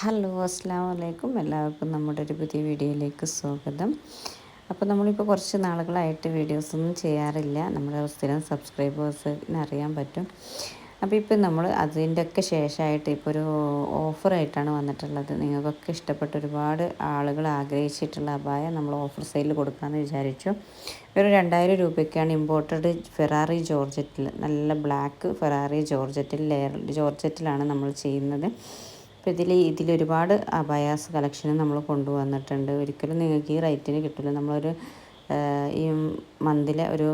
Hello അസ്സലാമു അലൈക്കും. എല്ലാവർക്കും നമ്മുടെ ഒരു പുതിയ വീഡിയോയിലേക്ക് സ്വാഗതം. അപ്പോൾ നമ്മളിപ്പോൾ കുറച്ച് നാളുകളായിട്ട് വീഡിയോസൊന്നും ചെയ്യാറില്ല. നമ്മുടെ സ്ഥിരം സബ്സ്ക്രൈബേഴ്സിന് അറിയാൻ പറ്റും. അപ്പോൾ ഇപ്പോൾ നമ്മൾ അതിൻ്റെയൊക്കെ ശേഷമായിട്ട് ഇപ്പോൾ ഒരു ഓഫറായിട്ടാണ് വന്നിട്ടുള്ളത്. നിങ്ങൾക്കൊക്കെ ഇഷ്ടപ്പെട്ട ഒരുപാട് ആളുകൾ ആഗ്രഹിച്ചിട്ടുള്ള അബായ നമ്മൾ ഓഫർ സെയിലിൽ കൊടുക്കാമെന്ന് വിചാരിച്ചു. ഒരു 2000 രൂപയ്ക്കാണ് ഇമ്പോർട്ടഡ് ഫെറാറി ജോർജറ്റിൽ, നല്ല ബ്ലാക്ക് ഫെറാറി ജോർജറ്റിൽ ജോർജറ്റിലാണ് നമ്മൾ ചെയ്യുന്നത്. അപ്പോൾ ഇതിലൊരുപാട് അബായാസ് കളക്ഷനും നമ്മൾ കൊണ്ടുവന്നിട്ടുണ്ട്. ഒരിക്കലും നിങ്ങൾക്ക് ഈ റേറ്റിന് കിട്ടില്ല. നമ്മളൊരു ഈ മന്തിലെ ഒരു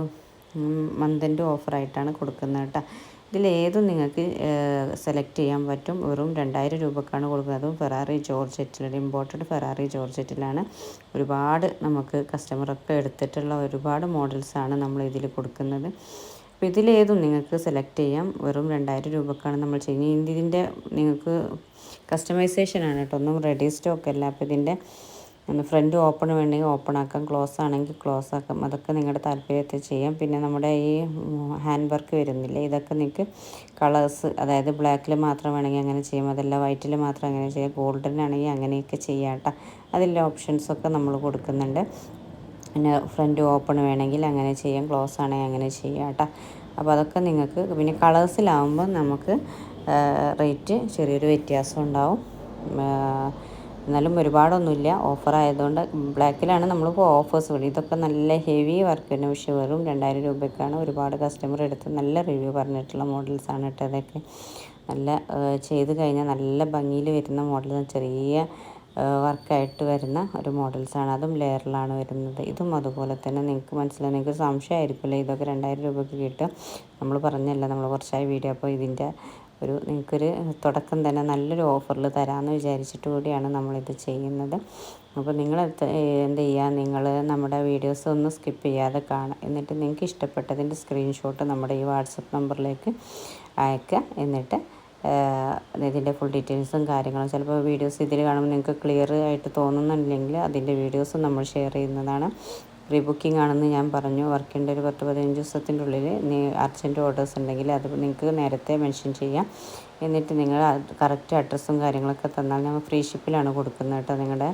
മന്തിൻ്റെ ഓഫറായിട്ടാണ് കൊടുക്കുന്നത് കേട്ടോ. ഇതിലേതും നിങ്ങൾക്ക് സെലക്ട് ചെയ്യാൻ പറ്റും. വെറും 2000 രൂപക്കാണ് കൊടുക്കുന്നത്. അതും ഫെറാറി ജോർജറ്റിൽ, ഇമ്പോർട്ടഡ് ഫെറാറി ജോർജറ്റിലാണ്. ഒരുപാട് നമുക്ക് കസ്റ്റമറൊക്കെ എടുത്തിട്ടുള്ള ഒരുപാട് മോഡൽസാണ് നമ്മൾ ഇതിൽ കൊടുക്കുന്നത്. അപ്പോൾ ഇതിലേതും നിങ്ങൾക്ക് സെലക്ട് ചെയ്യാം. വെറും 2000 രൂപക്കാണ് നമ്മൾ ചെയ്യുന്നത്. ഇതിൻ്റെ നിങ്ങൾക്ക് കസ്റ്റമൈസേഷനാണ് കേട്ടോ, ഒന്നും റെഡി സ്റ്റോക്ക് അല്ല. അപ്പോൾ ഇതിൻ്റെ ഫ്രണ്ട് ഓപ്പൺ വേണമെങ്കിൽ ഓപ്പൺ ആക്കാം, ക്ലോസ് ആണെങ്കിൽ ക്ലോസ് ആക്കാം. അതൊക്കെ നിങ്ങളുടെ താല്പര്യത്തിൽ ചെയ്യാം. പിന്നെ നമ്മുടെ ഈ ഹാൻഡ് വർക്ക് വരുന്നില്ലേ, ഇതൊക്കെ നിങ്ങൾക്ക് കളേഴ്സ്, അതായത് ബ്ലാക്കിൽ മാത്രം വേണമെങ്കിൽ അങ്ങനെ ചെയ്യാം, അതല്ല വൈറ്റിൽ മാത്രം അങ്ങനെ ചെയ്യാം, ഗോൾഡൻ ആണെങ്കിൽ അങ്ങനെയൊക്കെ ചെയ്യാം കേട്ടോ. അതിൻ്റെ ഓപ്ഷൻസൊക്കെ നമ്മൾ കൊടുക്കുന്നുണ്ട്. പിന്നെ ഫ്രണ്ട് ഓപ്പൺ വേണമെങ്കിൽ അങ്ങനെ ചെയ്യാം, ക്ലോസ് ആണെങ്കിൽ അങ്ങനെ ചെയ്യാം കേട്ടോ. അപ്പോൾ അതൊക്കെ നിങ്ങൾക്ക് പിന്നെ കളേഴ്സിലാവുമ്പോൾ നമുക്ക് റേറ്റ് ചെറിയൊരു വ്യത്യാസം ഉണ്ടാവും. എന്നാലും ഒരുപാടൊന്നുമില്ല. ഓഫർ ആയതുകൊണ്ട് ബ്ലാക്കിലാണ് നമ്മളിപ്പോൾ ഓഫേഴ്സ് വിടും. ഇതൊക്കെ നല്ല ഹെവി വർക്ക് തന്നെ, പക്ഷേ വെറും 2000 രൂപയ്ക്കാണ്. ഒരുപാട് കസ്റ്റമർ എടുത്ത് നല്ല റിവ്യൂ പറഞ്ഞിട്ടുള്ള മോഡൽസാണ് കേട്ടോ. അതൊക്കെ നല്ല ചെയ്ത് കഴിഞ്ഞാൽ നല്ല ഭംഗിയിൽ വരുന്ന മോഡൽ, ചെറിയ വർക്കായിട്ട് വരുന്ന ഒരു മോഡൽസാണ്. അതും ലെയറിലാണ് വരുന്നത്. ഇതും അതുപോലെ തന്നെ നിങ്ങൾക്ക് മനസ്സിലാവും. നിങ്ങൾക്ക് സംശയമായിരിക്കില്ലേ ഇതൊക്കെ 2000 രൂപയ്ക്ക് കിട്ടും. നമ്മൾ പറഞ്ഞല്ല, നമ്മൾ കുറച്ചായി വീഡിയോ. അപ്പോൾ ഇതിൻ്റെ നിങ്ങൾക്കൊരു തുടക്കം തന്നെ നല്ലൊരു ഓഫറിൽ തരാമെന്ന് വിചാരിച്ചിട്ട് കൂടിയാണ് നമ്മളിത് ചെയ്യുന്നത്. അപ്പോൾ നിങ്ങൾ എന്ത് ചെയ്യുക, നിങ്ങൾ നമ്മുടെ വീഡിയോസ് ഒന്നും സ്കിപ്പ് ചെയ്യാതെ കാണുക. എന്നിട്ട് നിങ്ങൾക്ക് ഇഷ്ടപ്പെട്ടതിൻ്റെ സ്ക്രീൻഷോട്ട് നമ്മുടെ ഈ വാട്സപ്പ് നമ്പറിലേക്ക് അയക്കുക. എന്നിട്ട് ഇതിൻ്റെ ഫുൾ ഡീറ്റെയിൽസും കാര്യങ്ങളും, ചിലപ്പോൾ വീഡിയോസ് ഇതിൽ കാണുമ്പോൾ നിങ്ങൾക്ക് ക്ലിയർ ആയിട്ട് തോന്നുന്നുണ്ടെങ്കിൽ അതിൻ്റെ വീഡിയോസും നമ്മൾ ഷെയർ ചെയ്യുന്നതാണ്. പ്രീ ബുക്കിംഗ് ആണെന്ന് ഞാൻ പറഞ്ഞു. വർക്കിൻ്റെ ഒരു 10-15 ദിവസത്തിൻ്റെ ഉള്ളിൽ അർജൻറ്റ് ഓർഡേഴ്സ് ഉണ്ടെങ്കിൽ അത് നിങ്ങൾക്ക് നേരത്തെ മെൻഷൻ ചെയ്യാം. എന്നിട്ട് നിങ്ങൾ കറക്റ്റ് അഡ്രസ്സും കാര്യങ്ങളൊക്കെ തന്നാൽ ഞങ്ങൾ ഫ്രീ ഷിപ്പിലാണ് കൊടുക്കുന്നത് കേട്ടോ. നിങ്ങളുടെ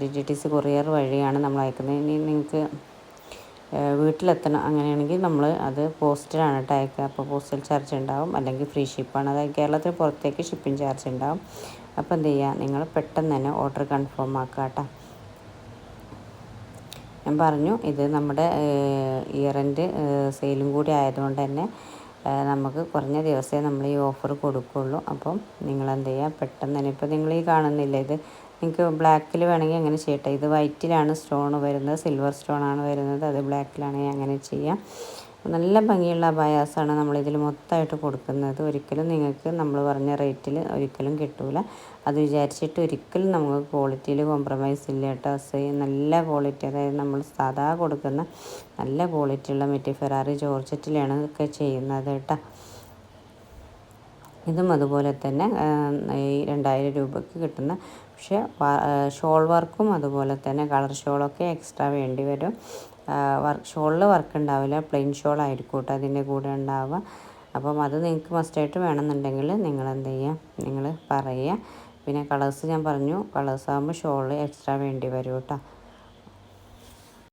DTDC കൊറിയർ വഴിയാണ് നമ്മൾ അയക്കുന്നത്. ഇനി നിങ്ങൾക്ക് വീട്ടിലെത്തണം അങ്ങനെയാണെങ്കിൽ നമ്മൾ അത് പോസ്റ്റിലാണ് കേട്ടോ അയക്കുക. അപ്പോൾ പോസ്റ്റൽ ചാർജ് ഉണ്ടാവും, അല്ലെങ്കിൽ ഫ്രീ ഷിപ്പാണ്. അതായത് കേരളത്തിന് പുറത്തേക്ക് ഷിപ്പിംഗ് ചാർജ് ഉണ്ടാവും. അപ്പോൾ എന്ത് ചെയ്യുക, നിങ്ങൾ പെട്ടെന്ന് തന്നെ ഓർഡർ കൺഫേം ആക്കുക കേട്ടോ. ഞാൻ പറഞ്ഞു, ഇത് നമ്മുടെ ഇയർ എൻഡ് സെയിലും കൂടി ആയതുകൊണ്ട് തന്നെ നമുക്ക് കുറഞ്ഞ ദിവസമേ നമ്മൾ ഈ ഓഫർ കൊടുക്കുകയുള്ളൂ. അപ്പം നിങ്ങളെന്ത് ചെയ്യുക, പെട്ടെന്ന് തന്നെ. ഇപ്പോൾ നിങ്ങൾ ഈ കാണുന്നില്ല, ഇത് നിങ്ങൾക്ക് ബ്ലാക്കിൽ വേണമെങ്കിൽ അങ്ങനെ ചെയ്യട്ടെ. ഇത് വൈറ്റിലാണ് സ്റ്റോൺ വരുന്നത്, സിൽവർ സ്റ്റോണാണ് വരുന്നത്. അത് ബ്ലാക്കിലാണെങ്കിൽ അങ്ങനെ ചെയ്യാം. നല്ല ഭംഗിയുള്ള അബായാസാണ് നമ്മളിതിൽ മൊത്തമായിട്ട് കൊടുക്കുന്നത്. ഒരിക്കലും നിങ്ങൾക്ക് നമ്മൾ പറഞ്ഞ റേറ്റിൽ ഒരിക്കലും കിട്ടില്ല. അത് വിചാരിച്ചിട്ട് ഒരിക്കലും നമുക്ക് ക്വാളിറ്റിയിൽ കോംപ്രമൈസ് ഇല്ല കേട്ടോ. നല്ല ക്വാളിറ്റി, അതായത് നമ്മൾ സാധാ കൊടുക്കുന്ന നല്ല ക്വാളിറ്റിയുള്ള മെറ്റീരിയൽ ഫെറാറി ജോർജറ്റിലാണ് ഇതൊക്കെ ചെയ്യുന്നത് കേട്ടോ. ഇതും അതുപോലെ തന്നെ ഈ 2000 രൂപയ്ക്ക് കിട്ടുന്ന, പക്ഷേ ഷോൾ വർക്കും അതുപോലെ തന്നെ കളർ ഷോളൊക്കെ എക്സ്ട്രാ വേണ്ടി വരും. ഷോളിൽ വർക്ക് ഉണ്ടാവില്ല, പ്ലെയിൻ ഷോൾ ആയിരിക്കും കേട്ടോ അതിൻ്റെ കൂടെ ഉണ്ടാവുക. അപ്പം അത് നിങ്ങൾക്ക് മസ്റ്റായിട്ട് വേണമെന്നുണ്ടെങ്കിൽ നിങ്ങൾ എന്ത് ചെയ്യുക, നിങ്ങൾ പറയുക. പിന്നെ കളേഴ്സ് ഞാൻ പറഞ്ഞു, കളേഴ്സ് ആകുമ്പോൾ ഷോൾ എക്സ്ട്രാ വേണ്ടി വരും കേട്ടോ.